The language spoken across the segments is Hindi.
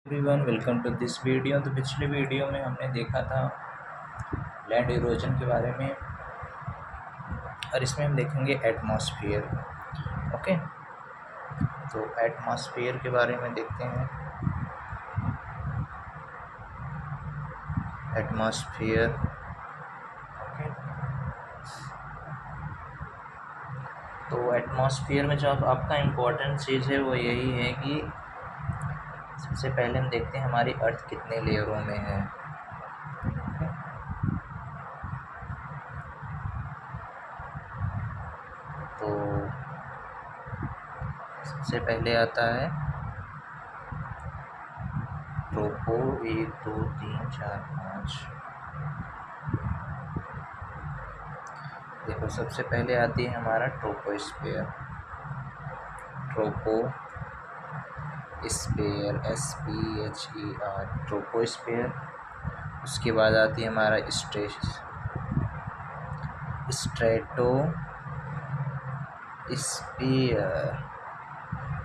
Everyone welcome to this video. तो पिछले वीडियो में हमने देखा था लैंड इरोजन के बारे में और इसमें हम देखेंगे एटमॉस्फेयर। ओके, तो एटमॉस्फेयर के बारे में देखते हैं। एटमॉस्फेयर, ओके, तो एटमॉस्फेयर में जो आपका इम्पोर्टेंट चीज़ है वो यही है कि सबसे पहले हम देखते हैं हमारी अर्थ कितने लेयरों में है। तो सबसे पहले आता है ट्रोपो, 1 2 3 4 5। देखो, सबसे पहले आती है हमारा ट्रोपोस्फेयर। Troposphere, SPHER, troposphere. उसके बाद आती है हमारा स्ट्रेटोस्फियर।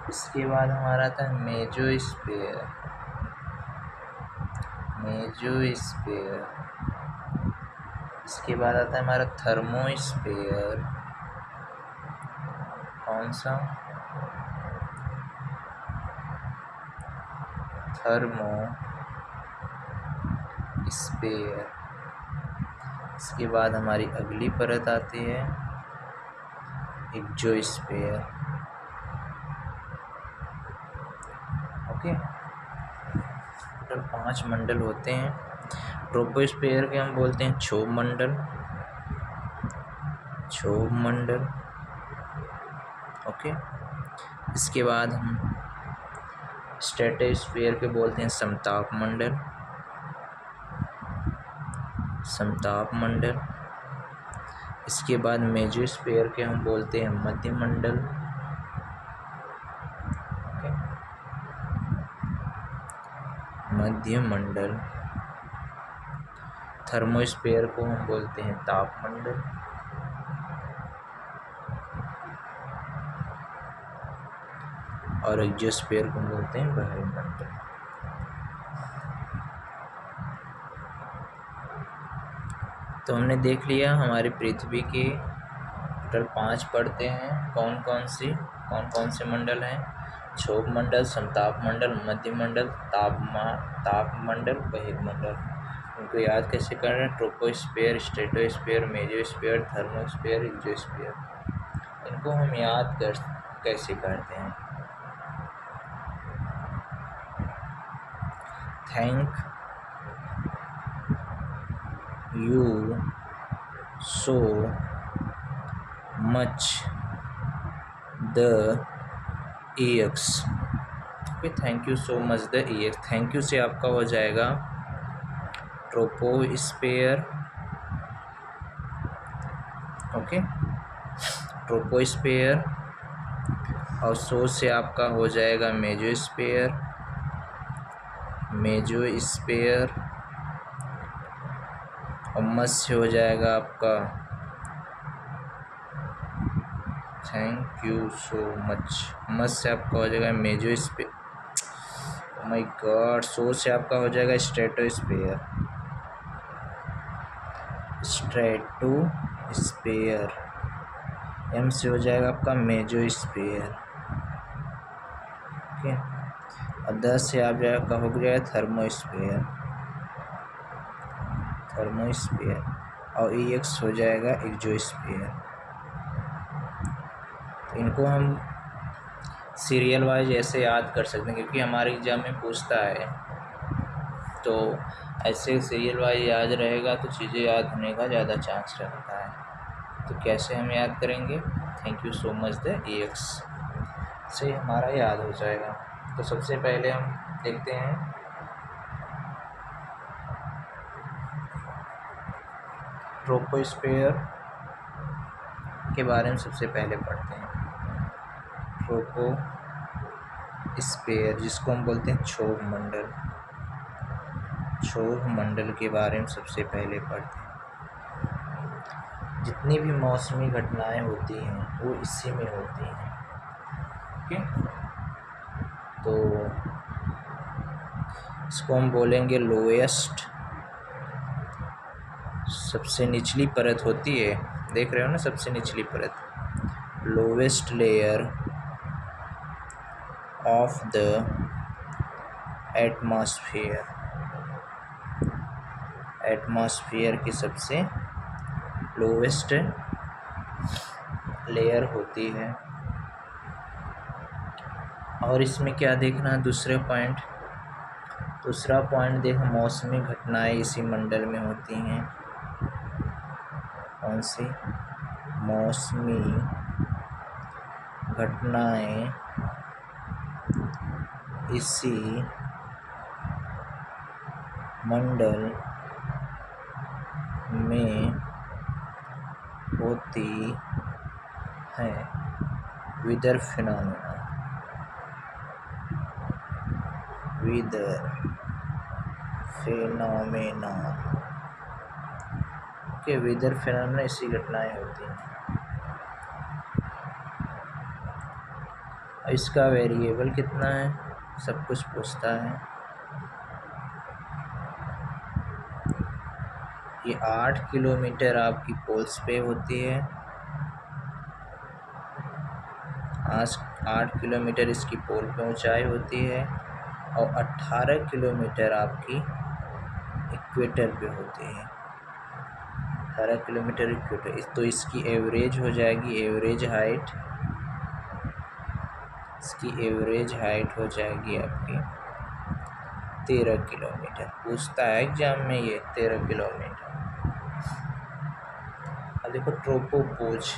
इसके बाद हमारा आता है मेसोस्फियर। इसके बाद आता है हमारा थर्मोस्फियर। कौन सा? थर्मोस्फियर। इसके बाद हमारी अगली परत आती है एक्सोस्फियर। ओके, टोटल 5 मंडल होते हैं। ट्रोपोस्फियर के हम बोलते हैं क्षोभ मंडल। ओके, इसके बाद हम स्ट्रेटोस्फियर के बोलते हैं समताप मंडल। इसके बाद मेसोस्फियर के हम बोलते हैं मध्य मंडल। थर्मोस्फियर को हम बोलते हैं ताप मंडल। और एक्सोस्फियर को बोलते हैं बाहरी मंडल। तो हमने देख लिया हमारी पृथ्वी की टोटल 5 परतें हैं। कौन कौन से मंडल हैं? क्षोभ मंडल, समताप मंडल, मध्य मंडल, ताप मंडल, बहिर्मंडल। उनको याद कैसे कर रहे हैं? Troposphere, stratosphere, mesosphere, thermosphere, exosphere. इनको हम याद कैसे करते हैं? Thank you so much the EX। Okay, thank you so much the EX। Thank you से आपका हो जाएगा ट्रोपोस्फियर। Okay, troposphere. और सो से आपका हो जाएगा मेसोस्फियर। और मच से हो जाएगा आपका थैंक यू सो मच से आपका हो जाएगा mesosphere. Oh my god. So से आपका हो जाएगा स्ट्रेटोस्फियर। एम से हो जाएगा आपका मेसोस्फियर। ओके, और 10 से आप जाएगा हो जाएगा थर्मोस्फियर। और EX हो जाएगा एक्सोस्फियर। तो इनको हम सीरियल वाइज ऐसे याद कर सकते हैं, क्योंकि हमारे एग्जाम में पूछता है। तो ऐसे सीरियल वाइज याद रहेगा तो चीज़ें याद होने का ज़्यादा चांस रहता है। तो कैसे हम याद करेंगे? Thank you so much the EX से हमारा याद हो जाएगा। तो सबसे पहले हम देखते हैं ट्रोपोस्फियर के बारे में। सबसे पहले पढ़ते हैं ट्रोपोस्फियर, जिसको हम बोलते हैं क्षोभ मंडल के बारे में सबसे पहले पढ़ते हैं। जितनी भी मौसमी घटनाएं होती हैं वो इसी में होती हैं। ओके, तो इसको हम बोलेंगे लोएस्ट, सबसे निचली परत होती है, देख रहे हो ना, सबसे निचली परत, lowest layer of the atmosphere, atmosphere की सबसे लोवेस्ट लेयर होती है। और इसमें क्या देखना है, दूसरा पॉइंट देखो, मौसमी घटनाएं इसी मंडल में होती हैं। कौन सी? मौसमी घटनाएं इसी मंडल में होती है। वेदर फिनोमेना, के वेदर फिनोमेना इसी घटनाएं होती हैं। इसका वेरिएबल कितना है, सब कुछ पूछता है। ये 8 किलोमीटर आपकी पोल्स पे होती है। 8 किलोमीटर इसकी पोल पे ऊंचाई होती है और 18 किलोमीटर आपकी इक्वेटर पे होती है। 18 किलोमीटर इक्वेटर, तो इसकी एवरेज हो जाएगी, इसकी एवरेज हाइट हो जाएगी आपकी 13 किलोमीटर। पूछता है एग्जाम में ये 13 किलोमीटर। अब देखो ट्रोपोपोज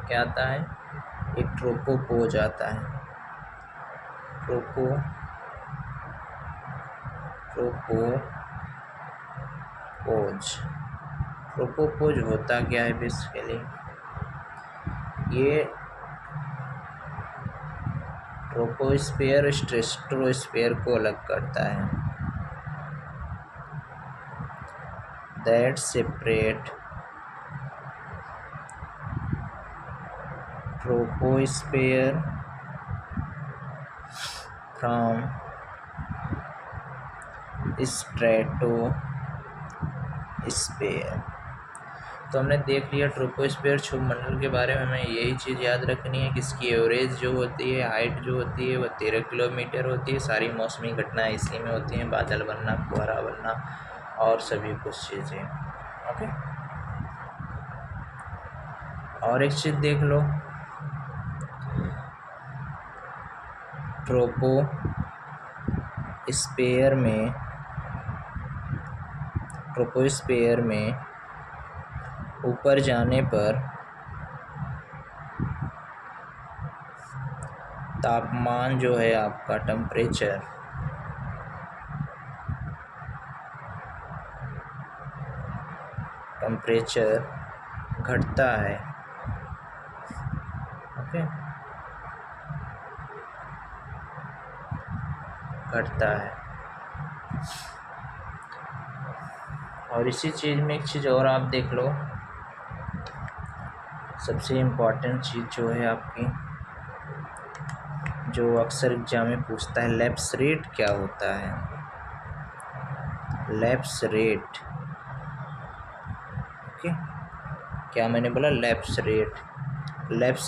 क्या आता है, एक ट्रोपोपोज आता है। ट्रोपोपोज होता क्या है बेसिकली, ये ट्रोपोस्फेयर स्ट्रेटोस्फेयर को अलग करता है। That separate troposphere from stratosphere. तो हमने देख लिया ट्रोपोस्फेयर क्षोभमंडल के बारे में। हमें यही चीज़ याद रखनी है कि इसकी एवरेज जो होती है, हाइट जो होती है, वह 13 किलोमीटर होती है। सारी मौसमी घटनाएं इसी में होती हैं, बादल बनना, कोहरा बनना और सभी कुछ चीज़ें। ओके, और एक चीज़ देख लो, ट्रोपोस्फेयर में ऊपर जाने पर तापमान जो है आपका, टेम्परेचर घटता है। ओके, घटता है। और इसी चीज़ में एक चीज़ और आप देख लो, सबसे इम्पॉर्टेंट चीज़ जो है आपकी, जो अक्सर एग्जाम में पूछता है, लैप्स रेट क्या होता है। लैप्स रेट, ओके, क्या मैंने बोला, लैप्स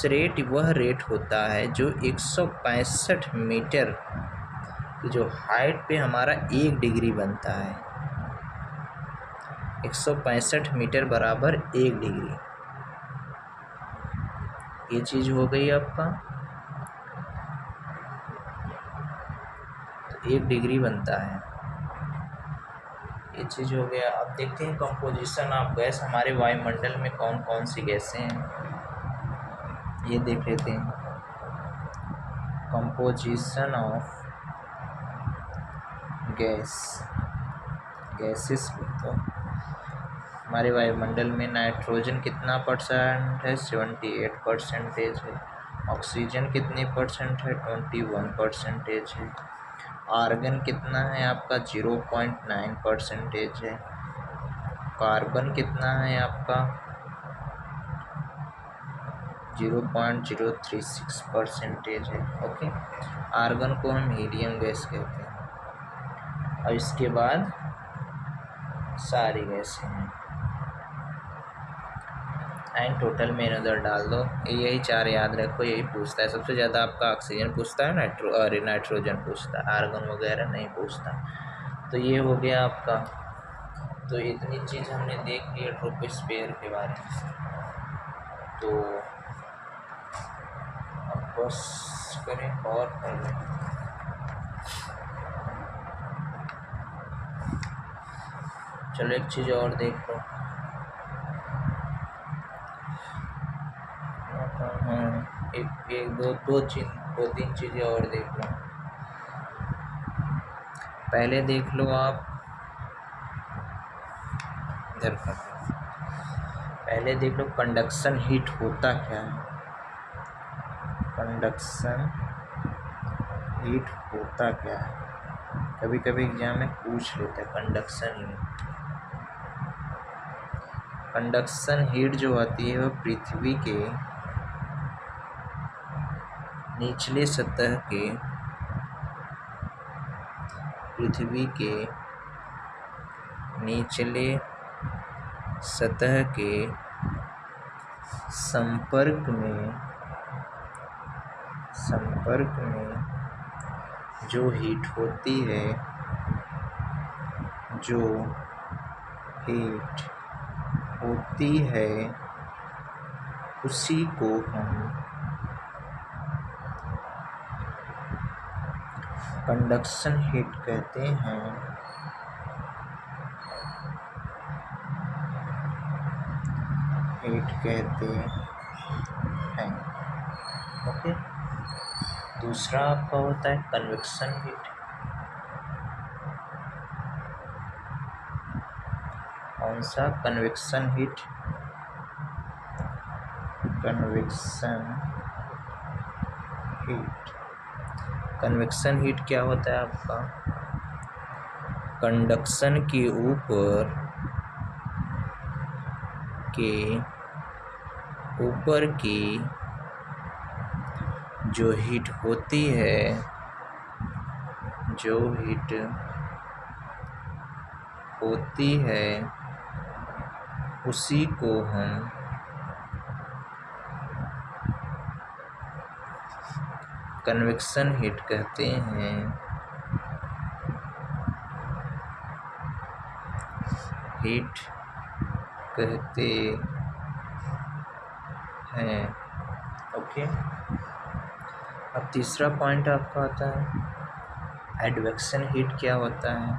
रेट वह रेट होता है जो 165 मीटर की जो हाइट पे हमारा 1 डिग्री बनता है। 165 मीटर बराबर 1 डिग्री, ये चीज़ हो गई आपका, 1 डिग्री बनता है, ये चीज़ हो गया। अब देखते हैं कंपोजिशन ऑफ गैस, हमारे वायुमंडल में कौन कौन सी गैसें हैं, ये देख लेते हैं। कंपोजिशन ऑफ गैसेस, तो हमारे वायुमंडल में नाइट्रोजन कितना परसेंट है, 78% है। ऑक्सीजन कितनी परसेंट है, 21% है। आर्गन कितना है आपका, 0.9% है। कार्बन कितना है आपका, 0.036% है। ओके, आर्गन को हम हीलियम गैस कहते हैं। और इसके बाद सारी गैसें हैं। एंड टोटल में उधर डाल दो। यही 4 याद रखो, यही पूछता है सबसे ज़्यादा आपका ऑक्सीजन पूछता है, नाइट्रोजन पूछता है, आर्गन वगैरह नहीं पूछता। तो ये हो गया आपका। तो इतनी चीज़ हमने देख ली ट्रोपोस्फियर के बारे में। तो अब बस करें और कर लें। चलो एक चीज़ और देख लो। हाँ, एक दो तीन चीज़ें और देख लो। पहले देख लो आप इधर पर, पहले देख लो कंडक्शन हीट होता क्या है। कंडक्शन हीट होता क्या है, कभी कभी एग्जाम में पूछ लेता है कंडक्शन हीट। कंडक्शन हीट जो आती है वह पृथ्वी के निचले सतह के, पृथ्वी के निचले सतह के संपर्क में जो हीट होती है, जो हीट होती है उसी को हम कंडक्शन हीट कहते हैं। ओके। दूसरा आपका होता है कन्वेक्शन हीट। कौन सा? Convection heat. कन्वेक्शन हीट क्या होता है आपका? कंडक्शन के ऊपर की जो हीट होती है, उसी को हम कन्वेक्शन हीट कहते हैं। ओके। अब तीसरा पॉइंट आपका आता है एडवेक्शन हीट। क्या होता है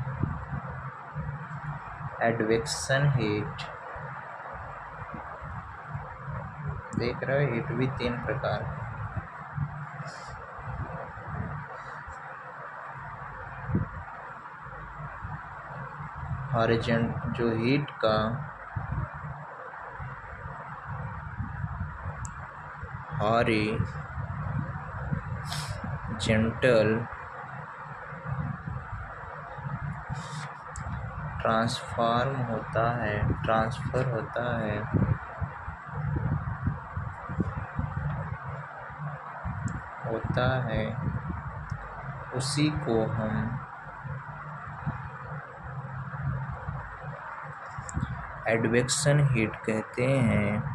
एडवेक्शन हीट? देख रहे हो, हीट भी 3 प्रकार की। जो हीट का हॉरिजॉन्टल ट्रांसफर होता है उसी को हम एडवेक्शन हीट कहते हैं।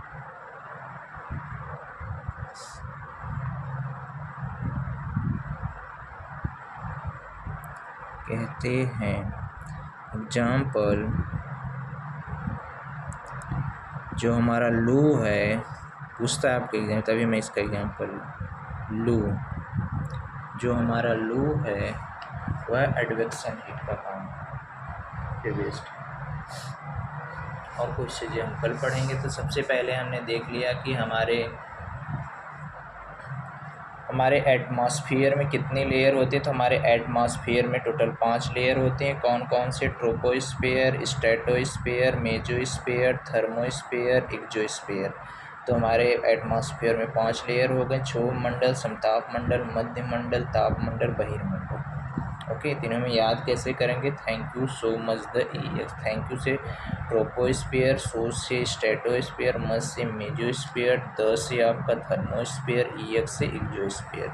एग्जाम्पल, जो हमारा लू है, पूछता है आपके एग्जाम, तभी मैं इसका एग्जाम्पल लू, जो हमारा लू है वह एडवेक्शन हीट का काम बेस्ड। और कुछ चीज़ें हम कल पढ़ेंगे। तो सबसे पहले हमने देख लिया कि हमारे एटमॉस्फेयर में कितनी लेयर होती है। तो हमारे एटमॉस्फेयर में टोटल 5 लेयर होते हैं। कौन कौन से? Troposphere, stratosphere, mesosphere, thermosphere, exosphere. तो हमारे एटमॉस्फेयर में 5 लेयर हो गए। क्षोभ मंडल, समताप मंडल, मध्य मंडल, ताप मंडल, बहिर्मंडल। ओके, तीनों में याद कैसे करेंगे? Thank you so much the EX। Thank you से ट्रोपोस्फेयर, सो से स्ट्रेटोस्फेयर, मच से मेसोस्फेयर, द से आपका थर्मोस्फेयर, EX से एक्सोस्फेयर।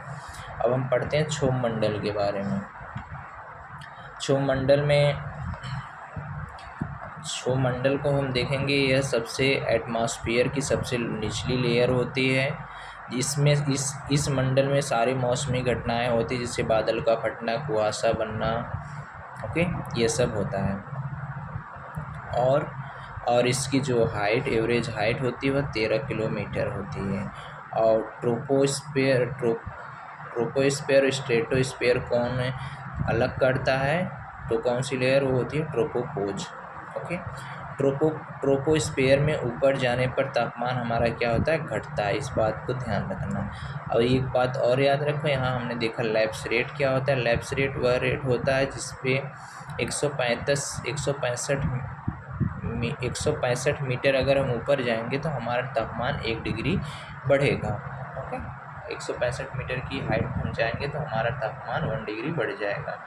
अब हम पढ़ते हैं क्षोभ मंडल के बारे में। क्षोभमंडल को हम देखेंगे, यह सबसे एटमॉस्फेयर की सबसे निचली लेयर होती है, जिसमें इस मंडल में सारी मौसमी घटनाएं होती हैं, जैसे बादल का फटना, कुहासा बनना, ओके, ये सब होता है। और इसकी जो हाइट, एवरेज हाइट होती है वह 13 किलोमीटर होती है। और ट्रोपोस्फेयर और स्ट्रेटोस्फेयर कौन अलग करता है, तो कौन सी लेयर वो होती है, ट्रोपोपोज, ओके। ट्रोपोस्फेयर में ऊपर जाने पर तापमान हमारा क्या होता है, घटता है, इस बात को ध्यान रखना। और एक बात और याद रखो, यहाँ हमने देखा लैप्स रेट क्या होता है। लैप्स रेट वह रेट होता है जिसपे 165 मीटर अगर हम ऊपर जाएंगे तो हमारा तापमान 1 डिग्री बढ़ेगा, ओके। 165 मीटर की हाइट हम जाएंगे तो हमारा तापमान 1 डिग्री बढ़ जाएगा।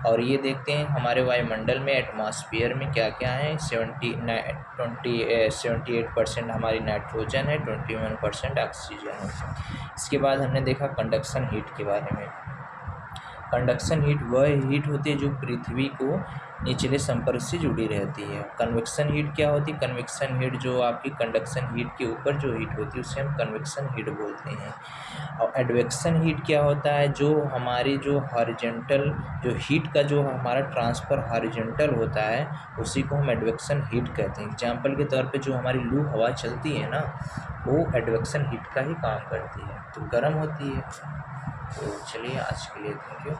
और ये देखते हैं हमारे वायुमंडल में, एटमॉस्फेयर में क्या क्या है। 78% हमारी नाइट्रोजन है, 21% ऑक्सीजन है। इसके बाद हमने देखा कंडक्शन हीट के बारे में। कंडक्शन हीट वह हीट होती है जो पृथ्वी को निचले संपर्क से जुड़ी रहती है। कन्वेक्शन हीट क्या होती है, कन्वेक्शन हीट जो आपकी कंडक्शन हीट के ऊपर जो हीट होती है उसे हम कन्वेक्शन हीट बोलते हैं। और एडवेक्शन हीट क्या होता है, जो हमारी जो हॉरिजॉन्टल जो हीट का जो हमारा ट्रांसफ़र हॉरिजॉन्टल होता है उसी को हम एडवेक्शन हीट कहते हैं। एग्जाम्पल के तौर पे जो हमारी लू हवा चलती है ना, वो एडवेक्शन हीट का ही काम करती है, तो गर्म होती है। तो चलिए आज के लिए थैंक यू।